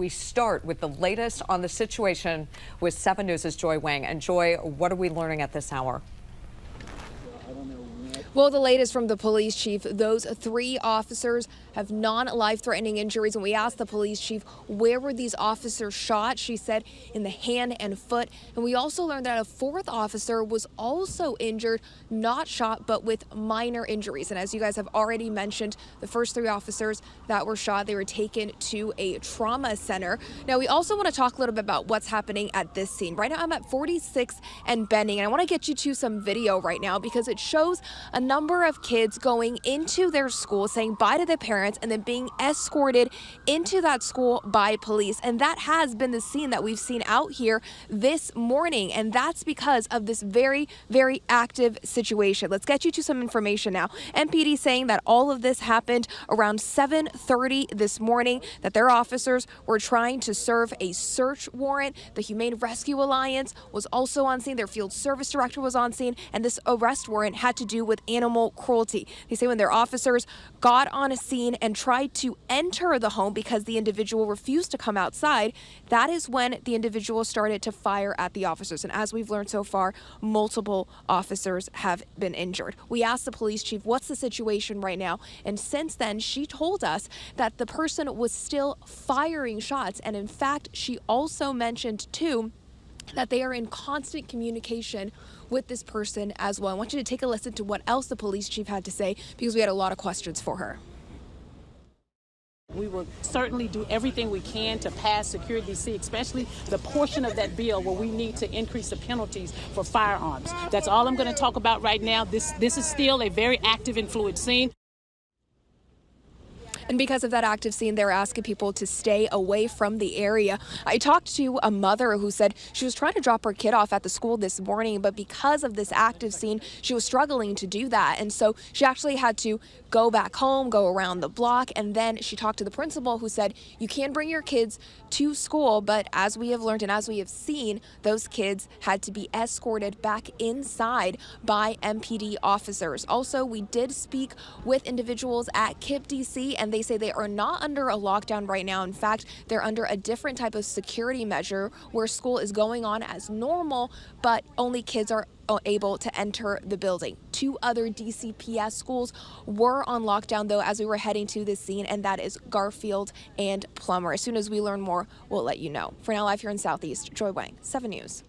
We start with the latest on the situation with 7 News' Joy Wang. And Joy, what are we learning at this hour? Well, the latest from the police chief, those 3 officers have non-life-threatening injuries. When we asked the police chief where were these officers shot, she said in the hand and foot. And we also learned that a 4th officer was also injured, not shot, but with minor injuries. And as you guys have already mentioned, the first 3 officers that were shot, they were taken to a trauma center. Now, we also want to talk a little bit about what's happening at this scene. Right now, I'm at 46th and Benning, and I want to get you to some video right now because it shows a number of kids going into their school, saying bye to their parents, and then being escorted into that school by police. And that has been the scene that we've seen out here this morning. And that's because of this very, very active situation. Let's get you to some information now. MPD saying that all of this happened around 7:30 this morning, that their officers were trying to serve a search warrant. The Humane Rescue Alliance was also on scene. Their field service director was on scene. And this arrest warrant had to do with animal cruelty. They say when their officers got on a scene and tried to enter the home because the individual refused to come outside, that is when the individual started to fire at the officers. And as we've learned so far, multiple officers have been injured. We asked the police chief, what's the situation right now? And since then, she told us that the person was still firing shots. And in fact, she also mentioned too that they are in constant communication with this person as well. I want you to take a listen to what else the police chief had to say, because we had a lot of questions for her. We will certainly do everything we can to pass Secure DC, especially the portion of that bill where we need to increase the penalties for firearms. That's all I'm going to talk about right now. This is still a very active and fluid scene. And because of that active scene, they're asking people to stay away from the area. I talked to a mother who said she was trying to drop her kid off at the school this morning, but because of this active scene, she was struggling to do that. And so she actually had to go back home, go around the block, and then she talked to the principal who said, you can bring your kids to school, but as we have learned and as we have seen, those kids had to be escorted back inside by MPD officers. Also, we did speak with individuals at KIPP DC, and they say they are not under a lockdown right now. In fact, they're under a different type of security measure where school is going on as normal, but only kids are able to enter the building. 2 other DCPS schools were on lockdown, though, as we were heading to this scene, and that is Garfield and Plummer. As soon as we learn more, we'll let you know. For now, live here in Southeast, Joy Wang, 7 News.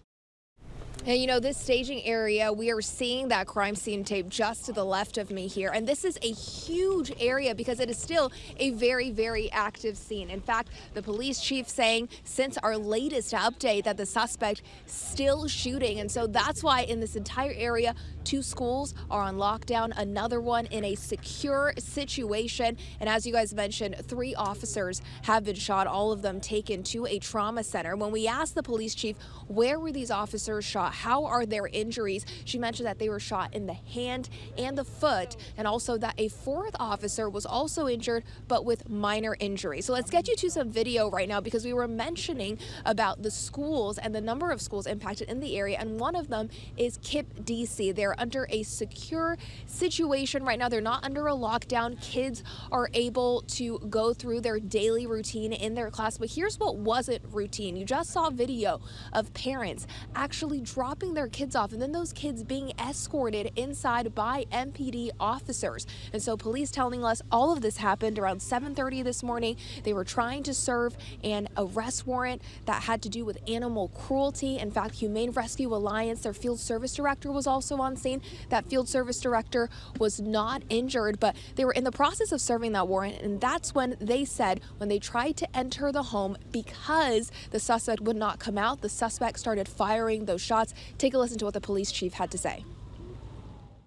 And you know, this staging area, we are seeing that crime scene tape just to the left of me here. And this is a huge area because it is still a very, very active scene. In fact, the police chief saying since our latest update that the suspect still shooting. And so that's why in this entire area, 2 schools are on lockdown, another one in a secure situation. And as you guys mentioned, 3 officers have been shot, all of them taken to a trauma center. When we asked the police chief, where were these officers shot? How are their injuries? She mentioned that they were shot in the hand and the foot, and also that a 4th officer was also injured, but with minor injuries. So let's get you to some video right now, because we were mentioning about the schools and the number of schools impacted in the area, and one of them is KIPP DC. They're under a secure situation right now. They're not under a lockdown. Kids are able to go through their daily routine in their class, but here's what wasn't routine. You just saw video of parents actually dropping their kids off, and then those kids being escorted inside by MPD officers. And so police telling us all of this happened around 7:30 this morning. They were trying to serve an arrest warrant that had to do with animal cruelty. In fact, Humane Rescue Alliance, their field service director, was also on scene. That field service director was not injured, but they were in the process of serving that warrant, and that's when they said when they tried to enter the home, because the suspect would not come out, the suspect started firing those shots. Take a listen to what the police chief had to say.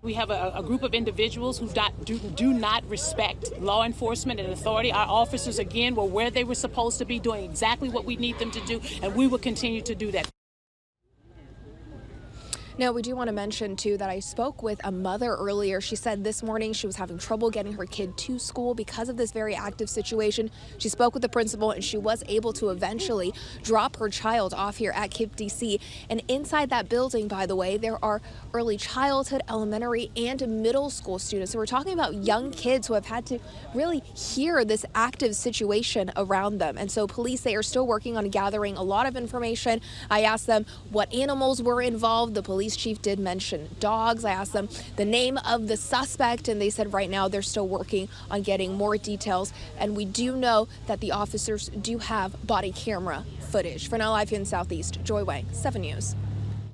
We have a group of individuals who do not respect law enforcement and authority. Our officers, again, were where they were supposed to be, doing exactly what we need them to do, and we will continue to do that. Now, we do want to mention, too, that I spoke with a mother earlier. She said this morning she was having trouble getting her kid to school because of this very active situation. She spoke with the principal and she was able to eventually drop her child off here at KIPP DC. And inside that building, by the way, there are early childhood, elementary, and middle school students. So we're talking about young kids who have had to really hear this active situation around them. And so police, they are still working on gathering a lot of information. I asked them what animals were involved. The police chief did mention dogs. I asked them the name of the suspect, and they said right now they're still working on getting more details. And we do know that the officers do have body camera footage. For now, live in Southeast, Joy Wang, 7 News.